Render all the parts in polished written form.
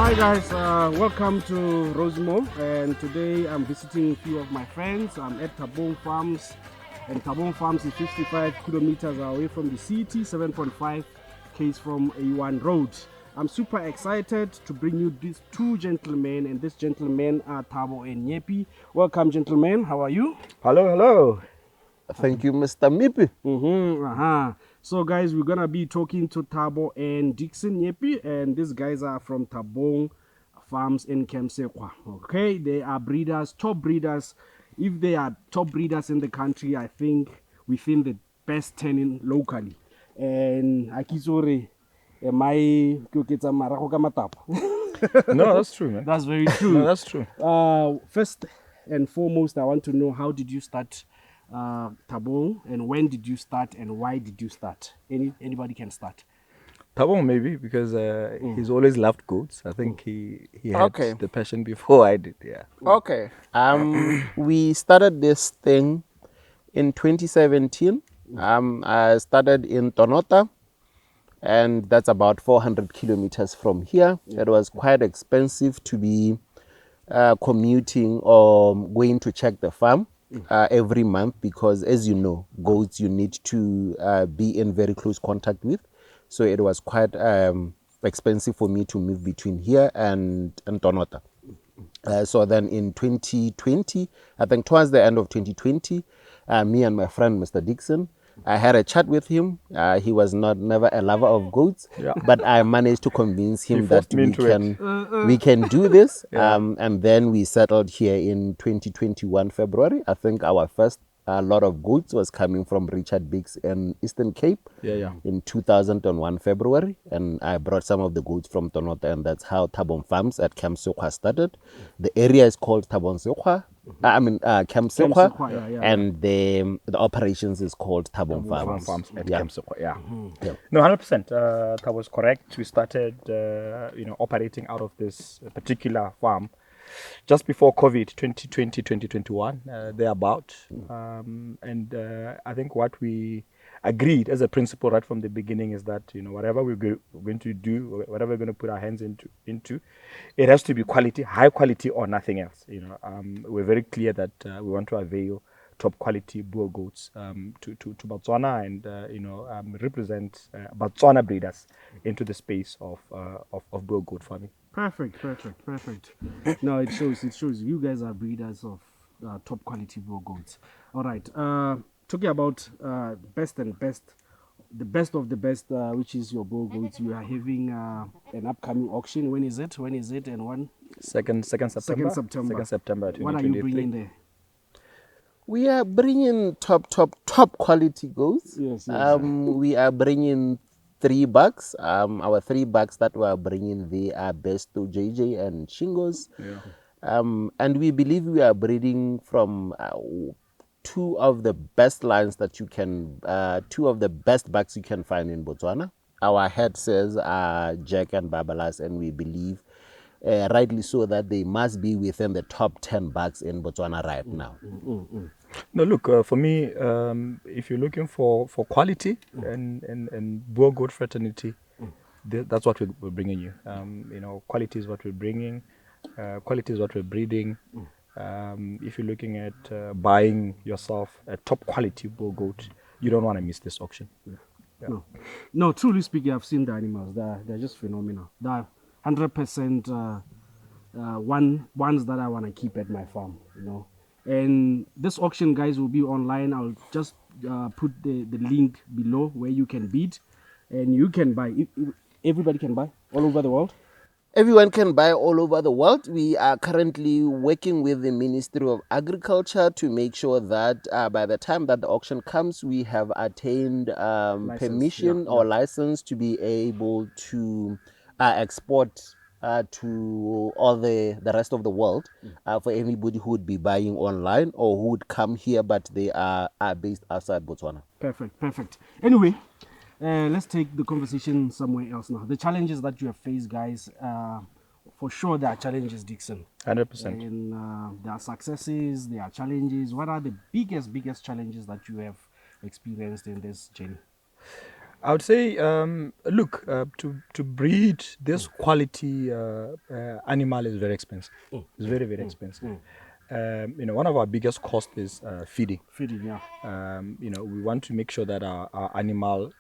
Hi guys, welcome to Rosemo, and today I'm visiting a few of my friends. I'm at Thabong Farms, and Thabong Farms is 55 kilometers away from the city, 7.5 k's from A1 Road. I'm super excited to bring you these two gentlemen, and these gentlemen are Thabo and Nyepi. Welcome, gentlemen. How are you? Hello. Thank you, Mr. Mipi. So guys, we're gonna be talking to Thabo and Dixon Nyepi, and these guys are from Thabong Farms in Kemsekwa. Okay, they are breeders, top breeders. If they are top breeders in the country, I think within the best 10 in locally. And Akizore, am I No, that's true, man. That's very true. No, that's true. First and foremost, I want to know, how did you start Thabong, and when did you start, and why did you start? Anybody can start. Thabong maybe because he's always loved goats. I think he had Okay. the passion before I did. Yeah. Okay. We started this thing in 2017. I started in Tonota, and that's about 400 kilometers from here. It was quite expensive to be commuting or going to check the farm every month because, as you know, goats you need to be in very close contact with. So it was quite expensive for me to move between here and Tonota. So then in 2020, I think towards the end of 2020, me and my friend Mr. Dixon, I had a chat with him. He was never a lover of goats, Yeah. but I managed to convince him that forced me into it. we can do this. Yeah. And then we settled here in 2021 February. I think our first lot of goats was coming from Richard Biggs in Eastern Cape. Yeah. In 2001 February, and I brought some of the goats from Tonota, and that's how Thabong Farms at Camp Sokwa started. The area is called Thabong Sokwa. Camp Sokwa, Sokwa, yeah. and the operations is called Thabong Thabong Farms. Farms at Yeah. Camp Sokwa. Yeah. Yeah. No, 100%. That was correct. We started, operating out of this particular farm just before COVID, 2020, 2021, thereabout. And I think what we agreed as a principle right from the beginning is that, whatever we're going to do, whatever we're going to put our hands into, it has to be quality, high quality or nothing else. We're very clear that we want to avail top quality Boer goats to Botswana and represent Botswana breeders into the space of Boer goat farming. Perfect. No, it shows. You guys are breeders of top quality Boer goats. All right. Talking about best and best, the best of the best, which is your Boer goats. You are having an upcoming auction. When is it? And when? Second September. 2nd September. 2nd September 2023. What are you bringing there? We are bringing top quality goats. Yes. We are bringing 3 bucks. Our 3 bucks that we are bringing, they are Besto, JJ, and Shingos. Yeah. And we believe we are breeding from 2 of the best lines that you can, 2 of the best bucks you can find in Botswana. Our head says Jack and Babalas, and we believe rightly so that they must be within the top 10 bucks in Botswana right now. No, look, for me, if you're looking for quality and Boer goat fraternity, that's what we're bringing you. Quality is what we're bringing. Quality is what we're breeding. If you're looking at buying yourself a top quality Boer goat, you don't want to miss this auction. Yeah. No. Truly speaking, I've seen the animals. They're just phenomenal. They're 100% ones that I want to keep at my farm. And this auction, guys, will be online. I'll just put the link below where you can bid, and you can buy. Everybody can buy all over the world. Everyone can buy all over the world. We are currently working with the Ministry of Agriculture to make sure that by the time that the auction comes, we have attained permission or license to be able to export to all the rest of the world for anybody who would be buying online or who would come here, but they are based outside Botswana. Perfect. Anyway, let's take the conversation somewhere else now. The challenges that you have faced, guys, for sure there are challenges, Dixon. 100%. And there are successes, there are challenges. What are the biggest challenges that you have experienced in this journey? I would say, look, to breed this quality animal is very expensive. It's very, very expensive. One of our biggest costs is feeding. Feeding, yeah. We want to make sure that our animal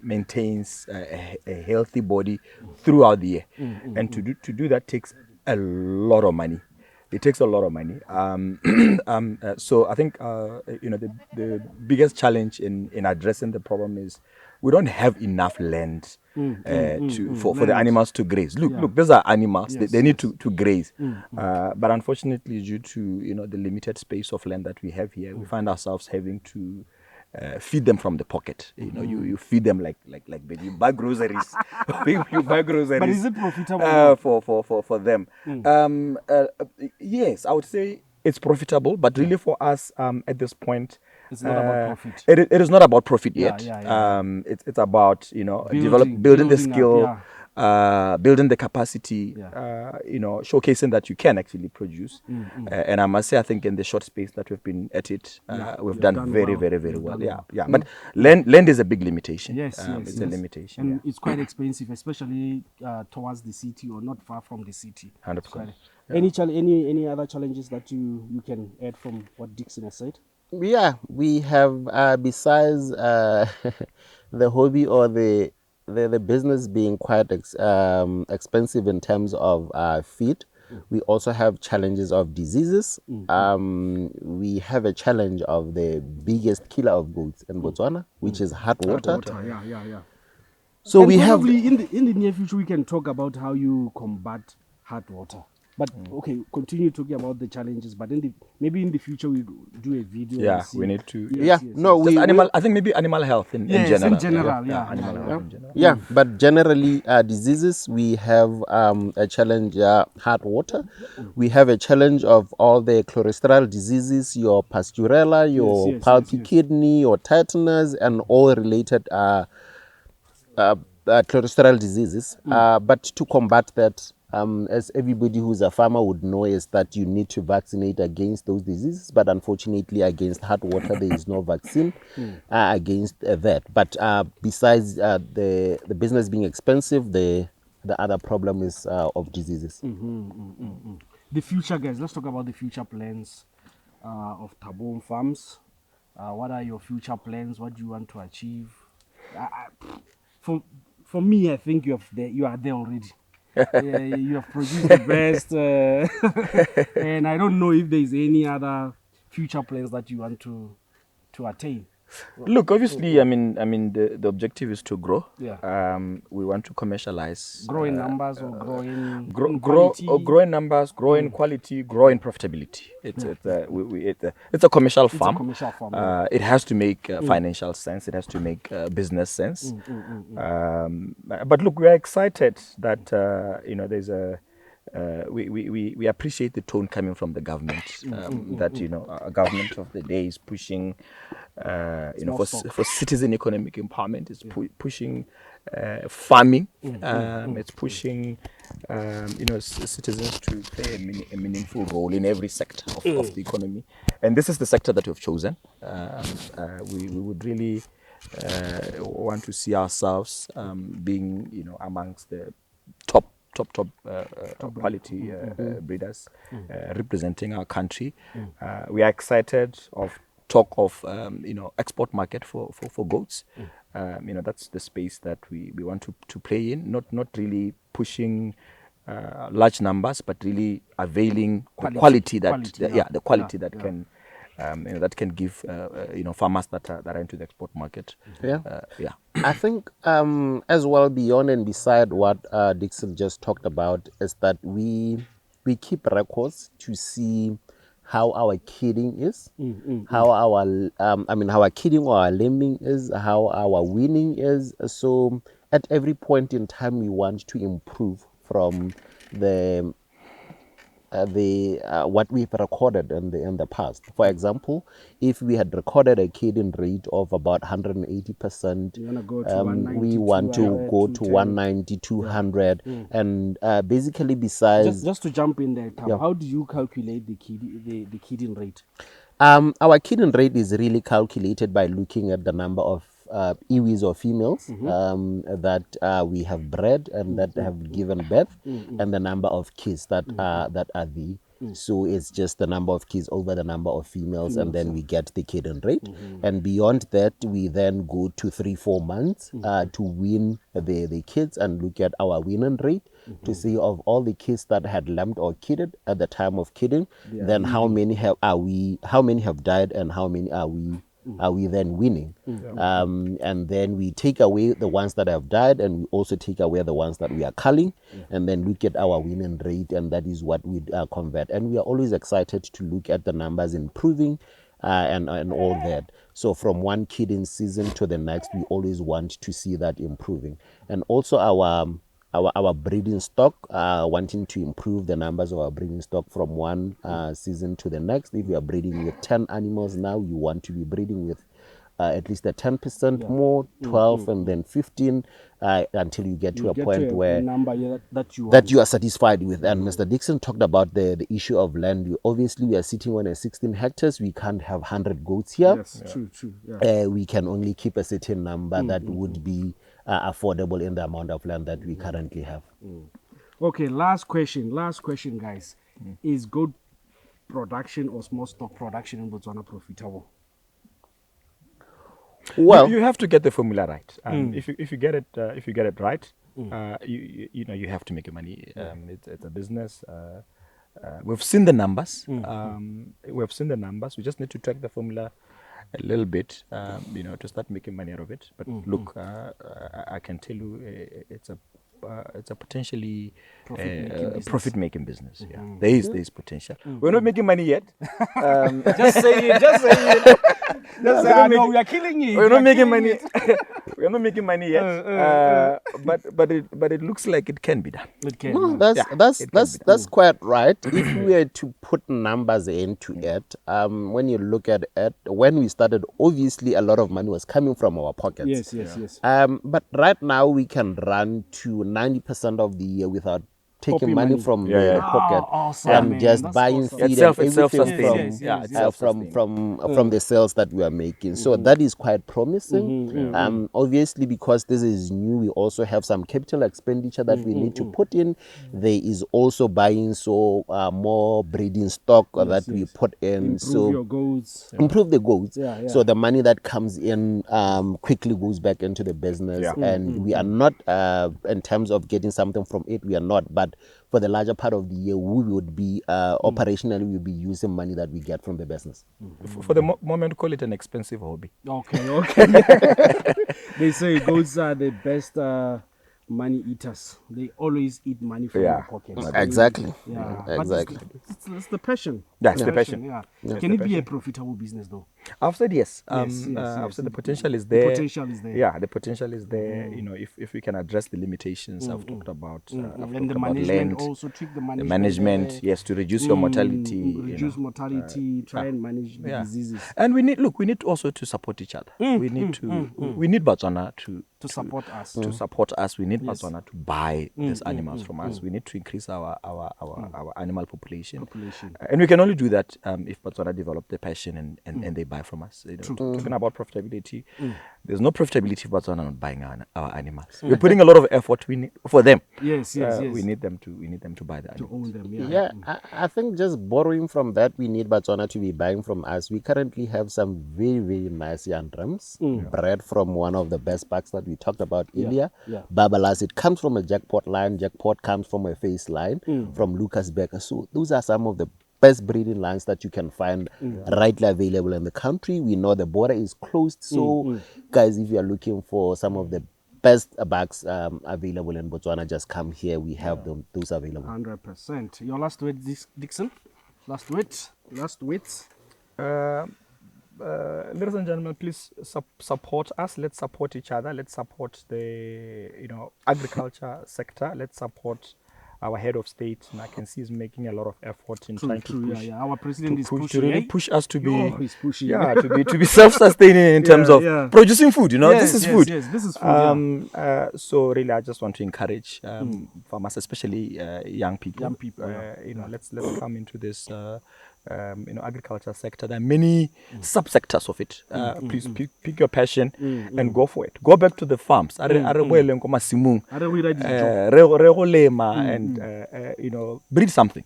maintains a healthy body throughout the year, and to do that takes a lot of money. It takes a lot of money. So I think the biggest challenge in addressing the problem is we don't have enough land for the animals to graze. Look, these are animals. Yes, they need to graze. But unfortunately, due to the limited space of land that we have here, we find ourselves having to feed them from the pocket. You feed them like you buy groceries. You buy groceries. But is it profitable for them? Yes, I would say it's profitable, but really for us at this point, it's not about profit. It is not about profit yet. Yeah. It's about building the building skill. up, Building the capacity, showcasing that you can actually produce. And I must say, I think in the short space that we've been at it, we've done very, well. very, very You've well. done Yeah, well. yeah. But land is a big limitation. Yes, it's a limitation. And it's quite expensive, especially towards the city or not far from the city. 100%. Any other challenges that you can add from what Dixon has said? Yeah, we have besides the hobby or the business being quite expensive in terms of feed. We also have challenges of diseases. We have a challenge of the biggest killer of goats in Botswana, which is hot water. Yeah. So and we have probably in the near future we can talk about how you combat hot water. But okay, continue talking about the challenges. But maybe in the future we do a video. Yeah, and see. we need to. we animal. I think maybe animal health in general. in general, Animal health in general. Yeah, but generally, diseases, we have a challenge, hard water. We have a challenge of all the cholesterol diseases, your pasturella, your pulpy kidney, your tetanus, and all related cholesterol diseases. But to combat that, as everybody who's a farmer would know, is that you need to vaccinate against those diseases. But unfortunately, against hot water, there is no vaccine against that. But besides the business being expensive, the other problem is of diseases. The future, guys. Let's talk about the future plans of Thabong Farms. What are your future plans? What do you want to achieve? For me, I think you are there already. You have produced the best, and I don't know if there is any other future plans that you want to attain. Look, obviously, I mean, the objective is to grow. Yeah. We want to commercialize. Grow in numbers or grow in quality. Grow in numbers, grow in quality, grow in profitability. It's a commercial farm. It's a commercial farm. It has to make financial sense. It has to make business sense. But look, we are excited that there's a. We appreciate the tone coming from the government. That a government of the day is pushing. For citizen economic empowerment, it's pushing farming. It's pushing citizens to play a meaningful role in every sector of the economy, and this is the sector that we've chosen. We would really want to see ourselves being amongst the top quality breeders representing our country. We are excited of talk of export market for goats. That's the space that we want to play in, not really pushing large numbers, but really availing the quality that can that can give farmers that are into the export market. I think as well, beyond and beside what Dixon just talked about, is that we keep records to see how our kidding is, how our how our kidding or our lambing is, how our weaning is. So at every point in time, we want to improve from the what we've recorded in the past. For example, if we had recorded a kidding rate of about 180%, we want to go to 190, 200, and basically besides. Just to jump in there, Tam, how do you calculate the kidding rate? Our kidding rate is really calculated by looking at the number of iwis or females that we have bred and that have given birth, and the number of kids that are the. So it's just the number of kids over the number of females, and then we get the kidden rate. And beyond that, we then go to 3-4 months to wean the kids and look at our weaning rate to see of all the kids that had lambed or kidded at the time of kidding, then how many have died and how many are we then winning. And then we take away the ones that have died, and we also take away the ones that we are culling, and then look at our winning rate, and that is what we convert. And we are always excited to look at the numbers improving and all that. So from one kidding season to the next, we always want to see that improving. And also our breeding stock, wanting to improve the numbers of our breeding stock from one season to the next. If you are breeding with 10 animals now, you want to be breeding with at least a 10% more, 12 and then 15 until you get to a point where a number that you are satisfied with. And Mr. Dixon talked about the issue of land. Obviously, we are sitting on a 16 hectares. We can't have 100 goats here. Yes, true. Yeah. We can only keep a certain number that would be affordable in the amount of land that we currently have. Okay, last question, guys. Is goat production or small stock production in Botswana profitable? Well, you have to get the formula right. If you get it right, you have to make your money. It's a business. We've seen the numbers. We just need to track the formula a little bit, to start making money out of it. But look, I can tell you, it's a potentially profit-making business. Yeah, there is potential. We're not making money yet. Just say it. No, we are killing it. We're not making money. We're not making money yet. But it looks like it can be done. It can. no, that's quite right. If we were to put numbers into it, when you look at it, when we started, obviously a lot of money was coming from our pockets. Yes. But right now we can run to 90% of the year without taking Poppy money money. from Yeah. the pocket awesome, and man. just That's buying awesome. feed It's and self-sustaining. everything Yes, Yeah, it's yes. self-sustaining. from the sales that we are making. So that is quite promising. Obviously, because this is new, we also have some capital expenditure that we need to put in. There is also buying more breeding stock that we put in. Improve your goats. Improve the goats. Yeah. So the money that comes in quickly goes back into the business. Yeah. And we are not, in terms of getting something from it, we are not. But for the larger part of the year, we would be operationally, we'll be using money that we get from the business. For the moment, call it an expensive hobby. Okay. They say goats are the best money eaters. They always eat money from Yeah. their pockets. Exactly. Yeah. Exactly. But it's the passion. Yeah, it's the passion. Yeah. Yeah. Can It's it the be a passion. profitable business though? I've said yes. Yes. I've said the potential is The there. potential is there. Yeah, the potential is there. If we can address the limitations I've talked about, I've And talked the about management land, also tweak the the management. management, there. yes, to reduce your mortality. Reduce mortality, try and manage the yeah. diseases. And we need also to support each other. We need Botswana To support us. to support us. We need Botswana to buy these animals from us. We need to increase our animal population. And we can only do that if Botswana develop the passion and they buy from us. Talking about profitability, there's no profitability if Botswana not buying our animals. We're putting a lot of effort for them. Yes. We need them to buy the animals. To own them, Yeah, I think just borrowing from that, we need Botswana to be buying from us. We currently have some very, very nice young rams bred from one of the best bucks that we talked about earlier. Babalas, it comes from a jackpot line. Jackpot comes from a face line from Lucas Becker. So those are some of the best breeding lines that you can find rightly available in the country. We know the border is closed. So guys, if you are looking for some of the best bucks available in Botswana, just come here. We have those available. 100%. Your last word, Dixon? Last words? Ladies and gentlemen, please support us. Let's support each other. Let's support the agriculture sector. Let's support our head of state, and I can see he's making a lot of effort in trying to push. Our president is to pushing. really push us to be he's pushing. to be self-sustaining in terms of producing food. This is food. Yes, this is food. So really, I just want to encourage farmers, especially young people. Let's come into this agriculture sector. There are many subsectors of it. Please pick your passion and go for it. Go back to the farms. And breed something.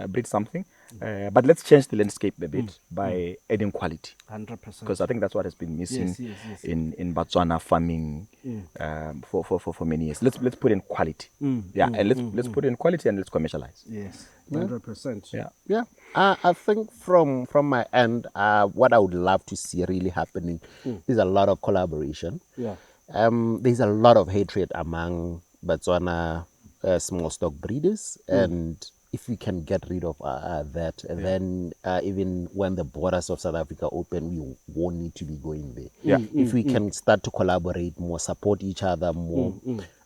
Breed something. But let's change the landscape a bit by adding quality. 100%. Because I think that's what has been missing in Botswana farming for many years. Let's put in quality. And let's put in quality and let's commercialize. Yes, 100%. Yeah. I think from my end, what I would love to see really happening is a lot of collaboration. There's a lot of hatred among Botswana small stock breeders, and if we can get rid of that, then even when the borders of South Africa open, we won't need to be going there. If we can start to collaborate more, support each other more,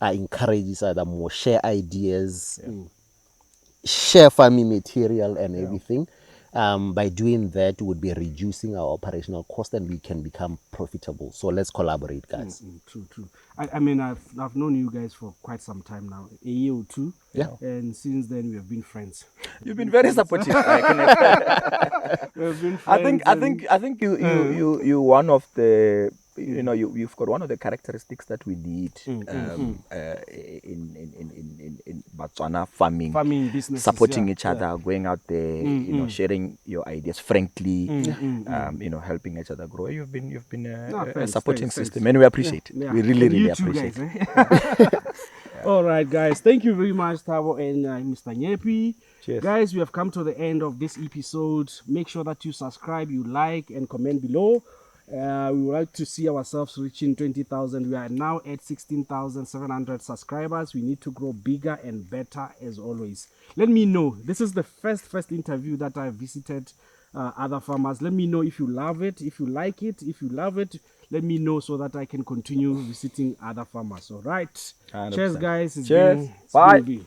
encourage each other more, share ideas, share farming material and everything. By doing that, we would be reducing our operational cost and we can become profitable. So let's collaborate, guys. True. I mean, I've known you guys for quite some time now, a year or two. And since then, we have been friends. You've been very supportive. We've been friends. I think you one of the you've got one of the characteristics that we need in Botswana farming business, supporting each other, going out there, sharing your ideas frankly, helping each other grow. You've been a supporting system, and we appreciate it. We really appreciate it. All right, guys. Thank you very much, Thabo and Mr. Nyepi. Cheers. Guys, we have come to the end of this episode. Make sure that you subscribe, you like, and comment below. We would like to see ourselves reaching 20,000. We are now at 16,700 subscribers. We need to grow bigger and better as always. Let me know. This is the first interview that I visited other farmers. Let me know if you love it, if you like it, if you love it. Let me know so that I can continue visiting other farmers. All right. 100%. Cheers, guys. Cheers. Bye.